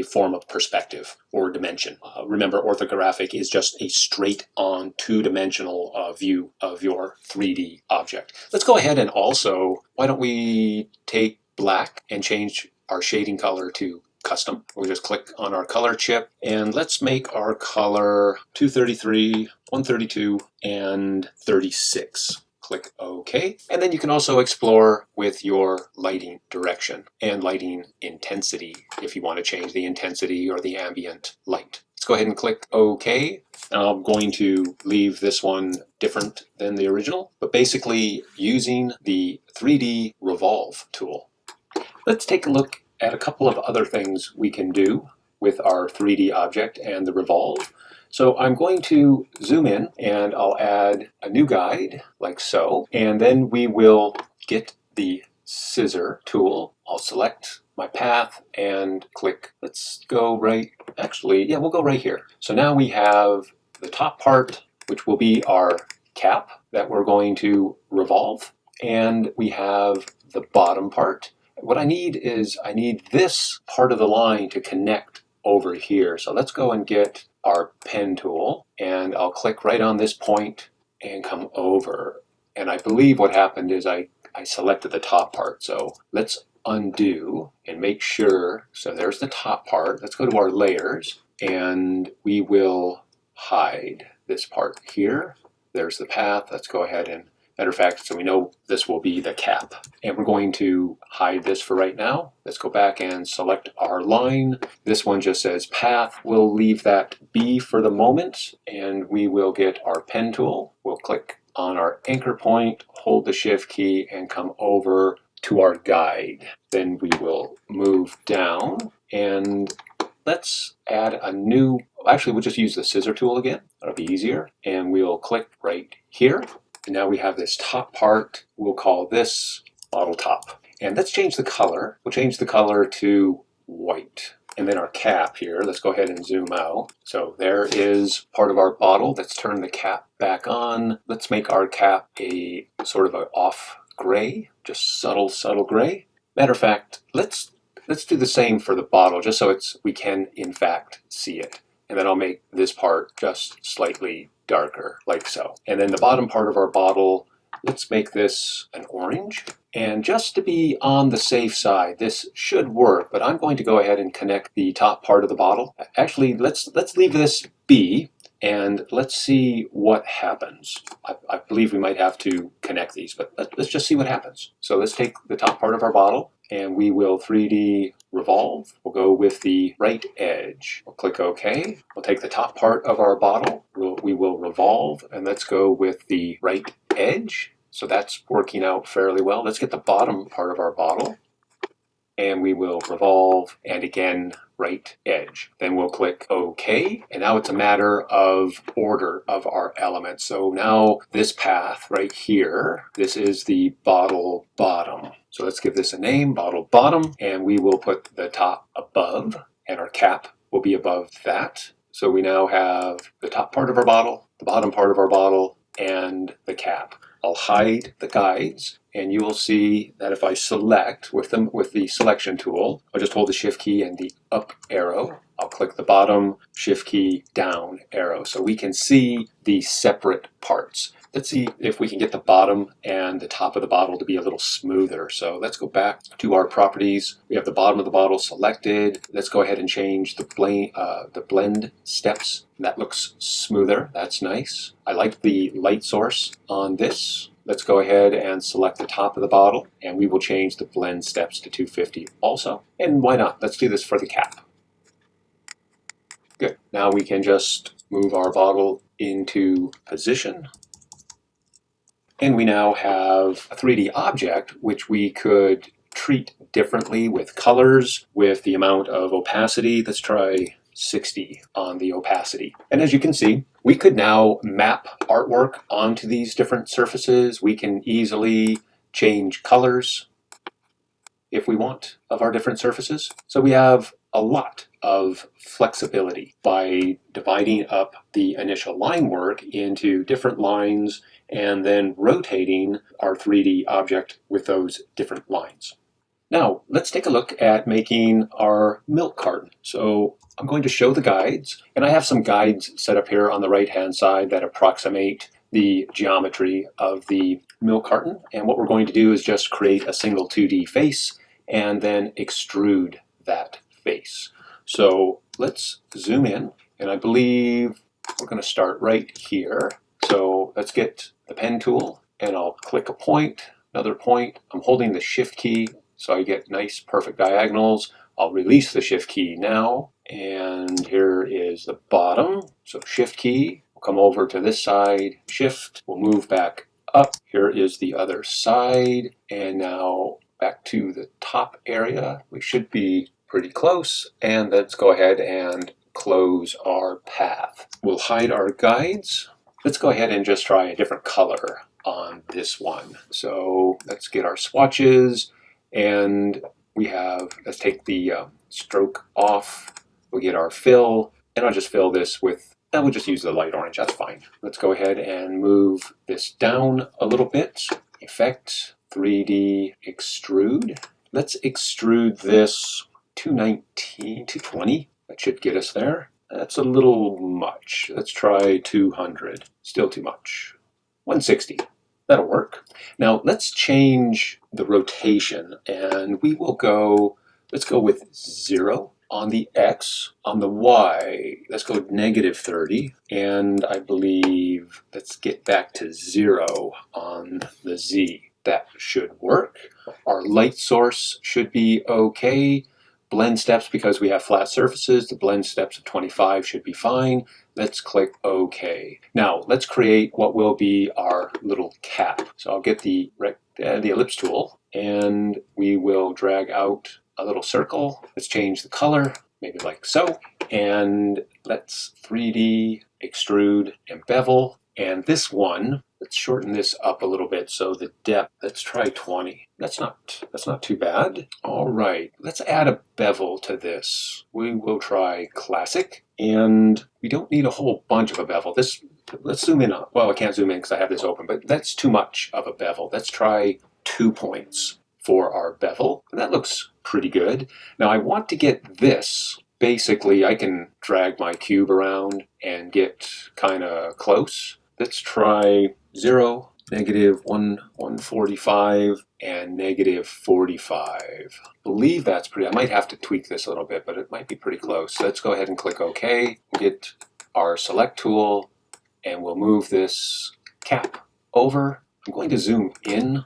form of perspective or dimension. Remember, orthographic is just a straight-on two-dimensional view of your 3D object. Let's go ahead and also, why don't we take black and change our shading color to custom. We'll just click on our color chip and let's make our color 233, 132, and 36. Click OK. And then you can also explore with your lighting direction and lighting intensity if you want to change the intensity or the ambient light. Let's go ahead and click OK. I'm going to leave this one different than the original, but basically using the 3D Revolve tool. Let's take a look at a couple of other things we can do with our 3D object and the Revolve. So I'm going to zoom in and I'll add a new guide like so, and then we will get the scissor tool. I'll select my path and click, let's go right, actually, yeah, we'll go right here. So now we have the top part, which will be our cap that we're going to revolve, and we have the bottom part. What I need is I need this part of the line to connect over here. So let's go and get our pen tool and I'll click right on this point and come over. And I believe what happened is I selected the top part. So let's undo and make sure. So there's the top part. Let's go to our layers and we will hide this part here. There's the path. Let's go ahead and matter of fact, so we know this will be the cap. And we're going to hide this for right now. Let's go back and select our line. This one just says path. We'll leave that be for the moment. And we will get our pen tool. We'll click on our anchor point, hold the shift key, and come over to our guide. Then we will move down and let's add a new, actually we'll just use the scissor tool again. That'll be easier. And we'll click right here. And now we have this top part. We'll call this bottle top. And let's change the color. We'll change the color to white. And then our cap here, let's go ahead and zoom out. So there is part of our bottle. Let's turn the cap back on. Let's make our cap a sort of an off gray, just subtle gray. Matter of fact, let's do the same for the bottle, just so we can in fact see it. And then I'll make this part just slightly darker, like so. And then the bottom part of our bottle, let's make this an orange. And just to be on the safe side, this should work, but I'm going to go ahead and connect the top part of the bottle. Actually, let's leave this be, and let's see what happens. I believe we might have to connect these, but let's just see what happens. So let's take the top part of our bottle, and we will 3D revolve. We'll go with the right edge. We'll click OK. We'll take the top part of our bottle. We will revolve, and let's go with the right edge. So that's working out fairly well. Let's get the bottom part of our bottle, and we will revolve, and again, right edge. Then we'll click OK, and now it's a matter of order of our elements. So now this path right here, this is the bottle bottom. So let's give this a name, bottle bottom, and we will put the top above, and our cap will be above that. So we now have the top part of our bottle, the bottom part of our bottle, and the cap. I'll hide the guides, and you will see that if I select with the selection tool, I'll just hold the shift key and the up arrow. I'll click the bottom, shift key, down arrow, so we can see the separate parts. Let's see if we can get the bottom and the top of the bottle to be a little smoother. So let's go back to our properties. We have the bottom of the bottle selected. Let's go ahead and change the blend steps. That looks smoother. That's nice. I like the light source on this. let's go ahead and select the top of the bottle, and we will change the blend steps to 250 also. And why not? Let's do this for the cap. Good. Now we can just move our bottle into position. And we now have a 3D object which we could treat differently with colors, with the amount of opacity. Let's try 60 on the opacity. And as you can see, we could now map artwork onto these different surfaces. We can easily change colors if we want of our different surfaces. So we have a lot of flexibility by dividing up the initial line work into different lines and then rotating our 3D object with those different lines. Now, let's take a look at making our milk carton. So I'm going to show the guides, and I have some guides set up here on the right-hand side that approximate the geometry of the milk carton. And what we're going to do is just create a single 2D face and then extrude that face. So let's zoom in, and I believe we're going to start right here. So let's get the pen tool, and I'll click a point, another point. I'm holding the shift key so I get nice perfect diagonals. I'll release the shift key now, and here is the bottom. So shift key, we'll come over to this side, shift, we'll move back up. Here is the other side, and now back to the top area. We should be pretty close, and let's go ahead and close our path. We'll hide our guides. Let's go ahead and just try a different color on this one. So let's get our swatches, and we have, let's take the stroke off. We'll get our fill, and I'll just fill this with, and we'll just use the light orange, that's fine. Let's go ahead and move this down a little bit. Effect, 3D extrude. Let's extrude this 219, 220. That should get us there. That's a little much. Let's try 200. Still too much. 160. That'll work. Now let's change the rotation, and we will go, let's go with 0 on the X. On the Y, let's go -30. And I believe, let's get back to 0 on the Z. That should work. Our light source should be okay. Blend steps, because we have flat surfaces, the blend steps of 25 should be fine. Let's click OK. Now let's create what will be our little cap. So I'll get the ellipse tool, and we will drag out a little circle. Let's change the color, maybe like so. And let's 3D extrude and bevel. And this one, let's shorten this up a little bit. So the depth, let's try 20. That's not too bad. All right, let's add a bevel to this. We will try classic, and we don't need a whole bunch of a bevel. Let's zoom in. Well, I can't zoom in because I have this open, but that's too much of a bevel. Let's try 2 points for our bevel. And that looks pretty good. Now I want to get this. Basically, I can drag my cube around and get kind of close. Let's try 0, -145, and -45. I believe that's pretty, I might have to tweak this a little bit, but it might be pretty close. So let's go ahead and click OK. Get our select tool, and we'll move this cap over. I'm going to zoom in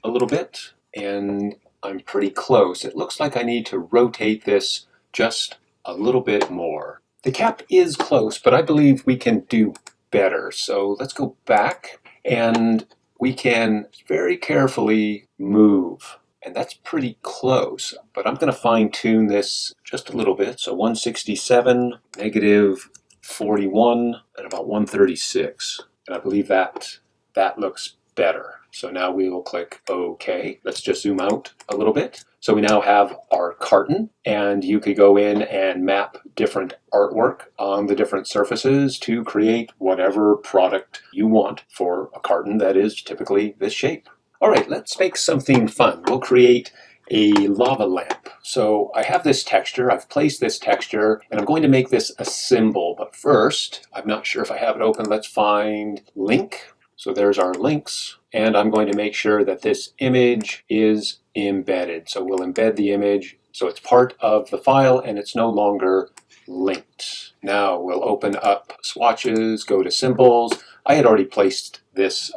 a little bit, and I'm pretty close. It looks like I need to rotate this just a little bit more. The cap is close, but I believe we can do better. So let's go back, and we can very carefully move. And that's pretty close, but I'm going to fine tune this just a little bit. So 167, -41, and about 136. And I believe that looks better. So now we will click OK. Let's just zoom out a little bit. So we now have our carton, and you could go in and map different artwork on the different surfaces to create whatever product you want for a carton that is typically this shape. All right, let's make something fun. We'll create a lava lamp. So I have this texture, I've placed this texture, and I'm going to make this a symbol. But first, I'm not sure if I have it open. Let's find link. So there's our links, and I'm going to make sure that this image is embedded. So we'll embed the image so it's part of the file and it's no longer linked. Now we'll open up swatches, go to symbols. I had already placed this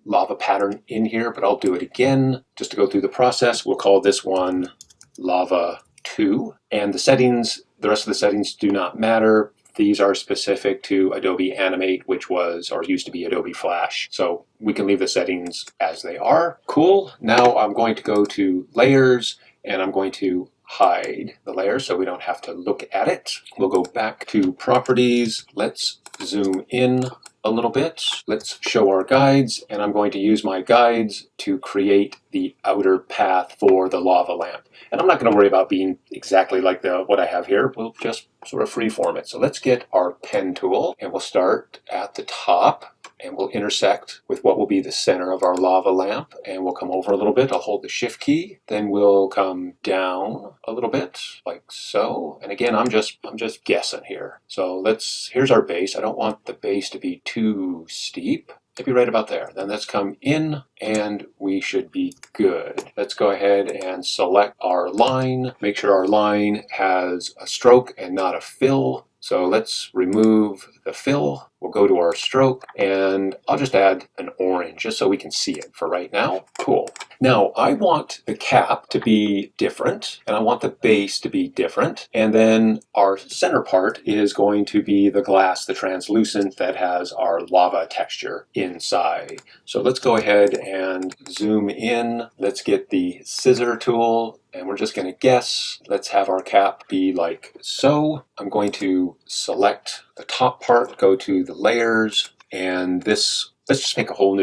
lava pattern in here, but I'll do it again just to go through the process. We'll call this one lava 2. And the settings, the rest of the settings do not matter. These are specific to Adobe Animate, which was or used to be Adobe Flash. So we can leave the settings as they are. Cool. Now I'm going to go to Layers, and I'm going to hide the layer so we don't have to look at it. We'll go back to Properties. Let's zoom in a little bit. Let's show our guides, and I'm going to use my guides to create the outer path for the lava lamp. And I'm not going to worry about being exactly like what I have here. We'll just sort of freeform it. So let's get our pen tool, and we'll start at the top, and we'll intersect with what will be the center of our lava lamp, and we'll come over a little bit. I'll hold the shift key, then we'll come down a little bit like so. And again, I'm just guessing here. So here's our base. I don't want the base to be too steep. Maybe right about there. Then let's come in, and we should be good. Let's go ahead and select our line. Make sure our line has a stroke and not a fill. So let's remove the fill. We'll go to our stroke, and I'll just add an orange just so we can see it for right now. Cool. Now I want the cap to be different, and I want the base to be different. And then our center part is going to be the glass, the translucent that has our lava texture inside. So let's go ahead and zoom in. Let's get the scissor tool, and we're just going to guess. Let's have our cap be like so. I'm going to select the top part, go to the layers, and let's just make a whole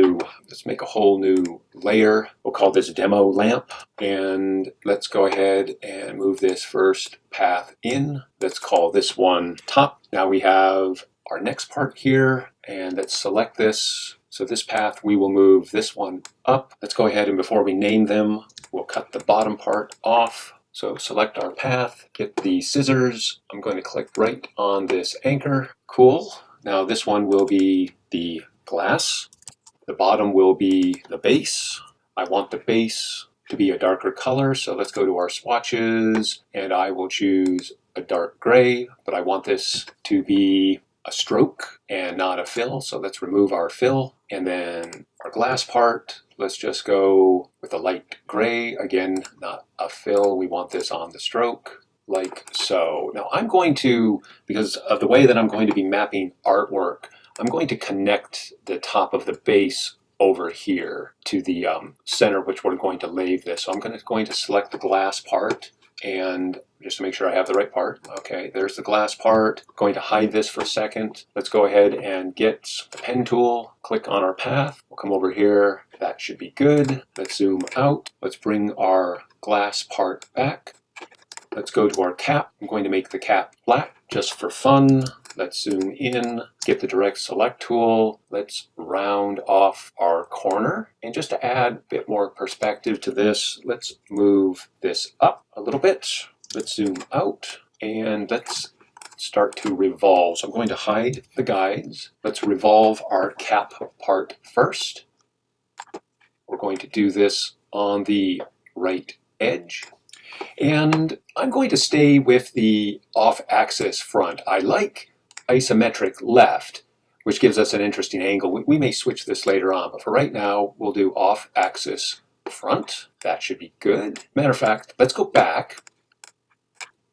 new layer. We'll call this demo lamp, and let's go ahead and move this first path in. Let's call this one top. Now we have our next part here, and let's select this. So this path, we will move this one up. Let's go ahead, and before we name them, we'll cut the bottom part off. So select our path, get the scissors. I'm going to click right on this anchor. Cool. Now this one will be the glass. The bottom will be the base. I want the base to be a darker color, so let's go to our swatches, and I will choose a dark gray, but I want this to be a stroke and not a fill, so let's remove our fill. And then our glass part, let's just go with a light gray. Again, not a fill. We want this on the stroke, like so. Now I'm going to, because of the way that I'm going to be mapping artwork, I'm going to connect the top of the base over here to the center, which we're going to lave this. So I'm going to select the glass part, and just to make sure I have the right part. Okay, there's the glass part. I'm going to hide this for a second. Let's go ahead and get the pen tool, click on our path. We'll come over here. That should be good. Let's zoom out. Let's bring our glass part back. Let's go to our cap. I'm going to make the cap black just for fun. Let's zoom in, get the direct select tool. Let's round off our corner. And just to add a bit more perspective to this, let's move this up a little bit. Let's zoom out, and let's start to revolve. So I'm going to hide the guides. Let's revolve our cap part first. We're going to do this on the right edge. And I'm going to stay with the off-axis front. I like isometric left, which gives us an interesting angle. We may switch this later on, but for right now, we'll do off-axis front. That should be good. Matter of fact, let's go back.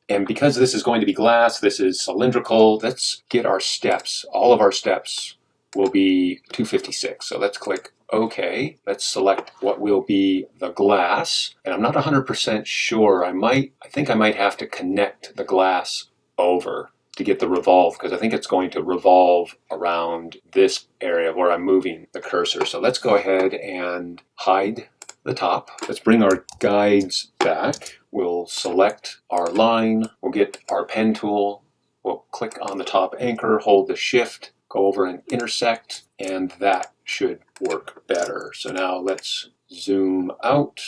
And because this is going to be glass, this is cylindrical, let's get our steps. All of our steps will be 256. So let's click OK. Let's select what will be the glass. And I'm not 100% sure. I think I might have to connect the glass over to get the revolve, because I think it's going to revolve around this area where I'm moving the cursor. So let's go ahead and hide the top. Let's bring our guides back. We'll select our line. We'll get our pen tool. We'll click on the top anchor, hold the shift, go over and intersect, and that should work better. So now let's zoom out,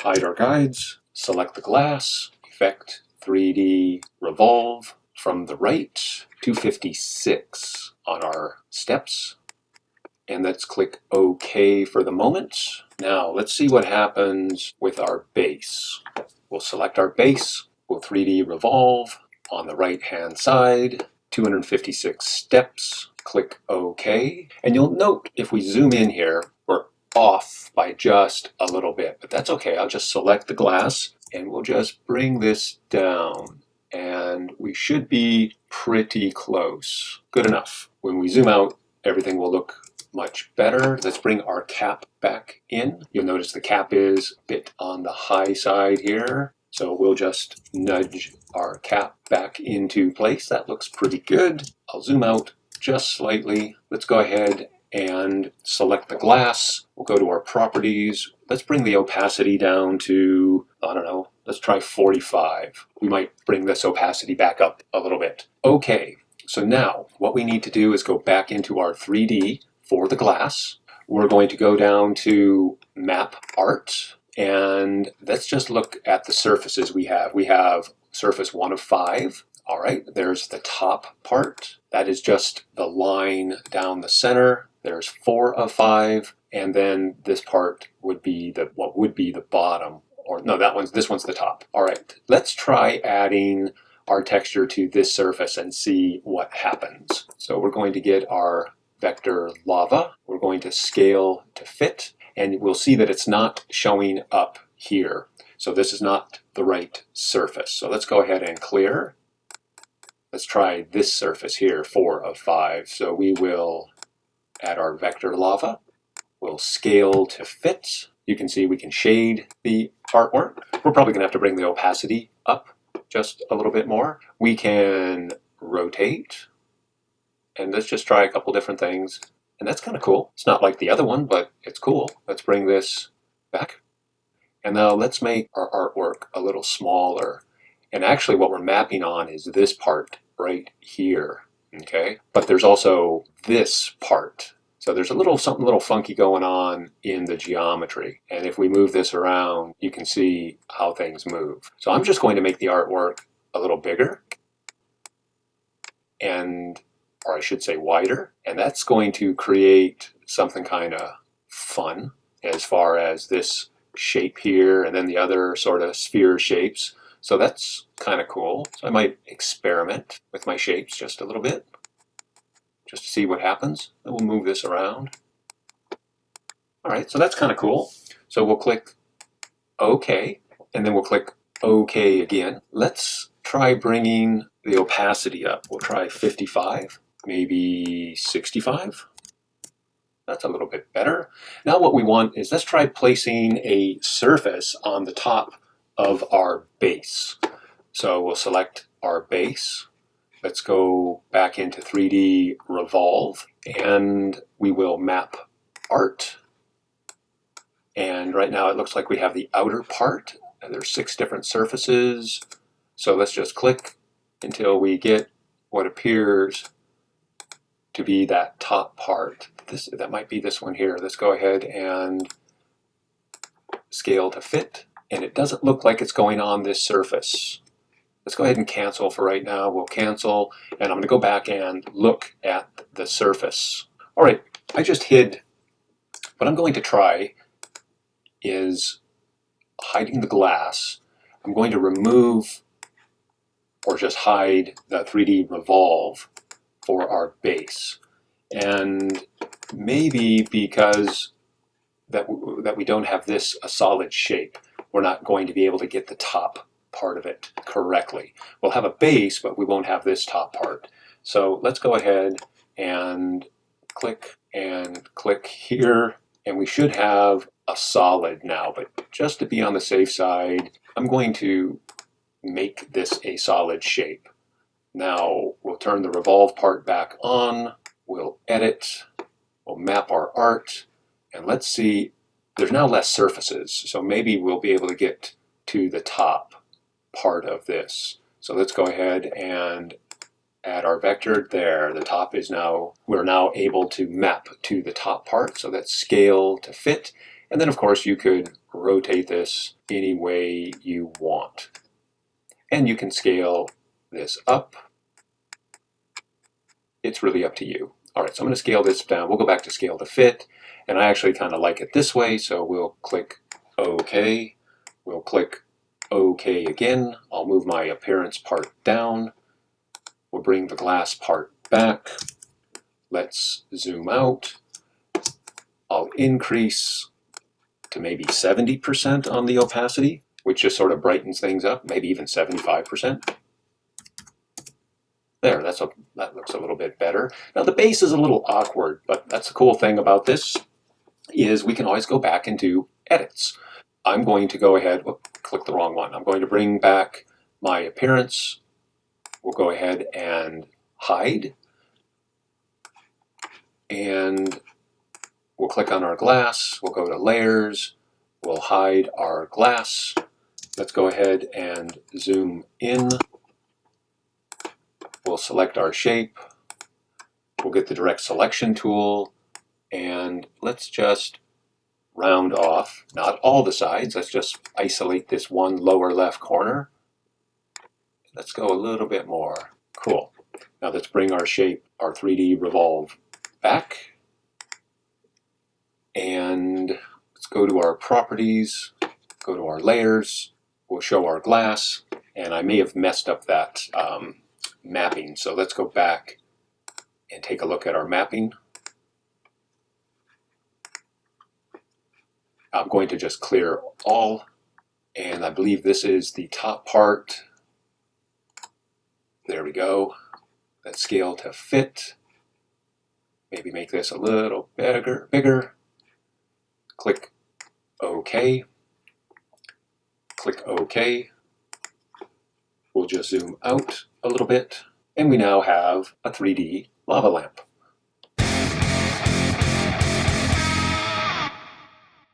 hide our guides, select the glass, effect 3D revolve from the right, 256 on our steps. And let's click OK for the moment. Now let's see what happens with our base. We'll select our base, we'll 3D revolve on the right hand side, 256 steps. click OK. And you'll note if we zoom in here, we're off by just a little bit, but that's okay. I'll just select the glass and we'll just bring this down. And we should be pretty close. Good enough. When we zoom out, everything will look much better. Let's bring our cap back in. You'll notice the cap is a bit on the high side here. So we'll just nudge our cap back into place. That looks pretty good. I'll zoom out just slightly. Let's go ahead and select the glass. We'll go to our properties. Let's bring the opacity down to, I don't know, let's try 45. We might bring this opacity back up a little bit. Okay, so now what we need to do is go back into our 3D for the glass. We're going to go down to Map Art, and let's just look at the surfaces we have. We have surface 1 of 5. All right, there's the top part. That is just the line down the center. There's 4 of 5, and then this part would be what would be the bottom. Or no, this one's the top. All right, let's try adding our texture to this surface and see what happens. So we're going to get our vector lava. We're going to scale to fit, and we'll see that it's not showing up here. So this is not the right surface. So let's go ahead and clear. Let's try this surface here, 4 of 5. So we will add our vector lava. We'll scale to fit. You can see we can shade the artwork. We're probably going to have to bring the opacity up just a little bit more. We can rotate. And let's just try a couple different things. And that's kind of cool. It's not like the other one, but it's cool. Let's bring this back. And now let's make our artwork a little smaller. And actually what we're mapping on is this part right here, okay? But there's also this part. So there's something a little funky going on in the geometry. And if we move this around, you can see how things move. So I'm just going to make the artwork a little bigger, or I should say wider. And that's going to create something kind of fun as far as this shape here and then the other sort of sphere shapes. So that's kind of cool. So I might experiment with my shapes just a little bit, just to see what happens. Then we'll move this around. All right, so that's kind of cool. So we'll click OK, and then we'll click OK again. Let's try bringing the opacity up. We'll try 55, maybe 65. That's a little bit better. Now what we want is, let's try placing a surface on the top of our base. So we'll select our base. Let's go back into 3D Revolve, and we will map art. And right now it looks like we have the outer part, and there's 6 different surfaces. So let's just click until we get what appears to be that top part. That might be this one here. Let's go ahead and scale to fit. And it doesn't look like it's going on this surface. Let's go ahead and cancel for right now. We'll cancel, and I'm going to go back and look at the surface. All right, I just hid. What I'm going to try is hiding the glass. I'm going to remove or just hide the 3D Revolve for our base. And maybe because that we don't have this a solid shape, we're not going to be able to get the top part of it correctly. We'll have a base, but we won't have this top part. So let's go ahead and click here, and we should have a solid now. But just to be on the safe side, I'm going to make this a solid shape. Now we'll turn the Revolve part back on. We'll edit. We'll map our art. And let's see, there's now less surfaces. So maybe we'll be able to get to the top part of this. So let's go ahead and add our vector there. The top is now, we're now able to map to the top part. So that's scale to fit. And then of course you could rotate this any way you want. And you can scale this up. It's really up to you. All right, so I'm going to scale this down. We'll go back to scale to fit. And I actually kind of like it this way, so we'll click OK. We'll click OK again. I'll move my appearance part down. We'll bring the glass part back. Let's zoom out. I'll increase to maybe 70% on the opacity, which just sort of brightens things up, maybe even 75%. There, that looks a little bit better. Now the base is a little awkward, but that's the cool thing about this, is we can always go back and do edits. I'm going to go ahead, click the wrong one. I'm going to bring back my appearance. We'll go ahead and hide. And we'll click on our glass. We'll go to layers. We'll hide our glass. Let's go ahead and zoom in. We'll select our shape. We'll get the direct selection tool. And let's just round off, not all the sides. Let's just isolate this one lower left corner. Let's go a little bit more. Cool. Now let's bring our shape, our 3D Revolve, back. And let's go to our properties, go to our layers. We'll show our glass. And I may have messed up that mapping. So let's go back and take a look at our mapping. I'm going to just clear all, and I believe this is the top part. There we go. Let's scale to fit. Maybe make this a little bigger. Click OK. Click OK. We'll just zoom out a little bit, and we now have a 3D lava lamp.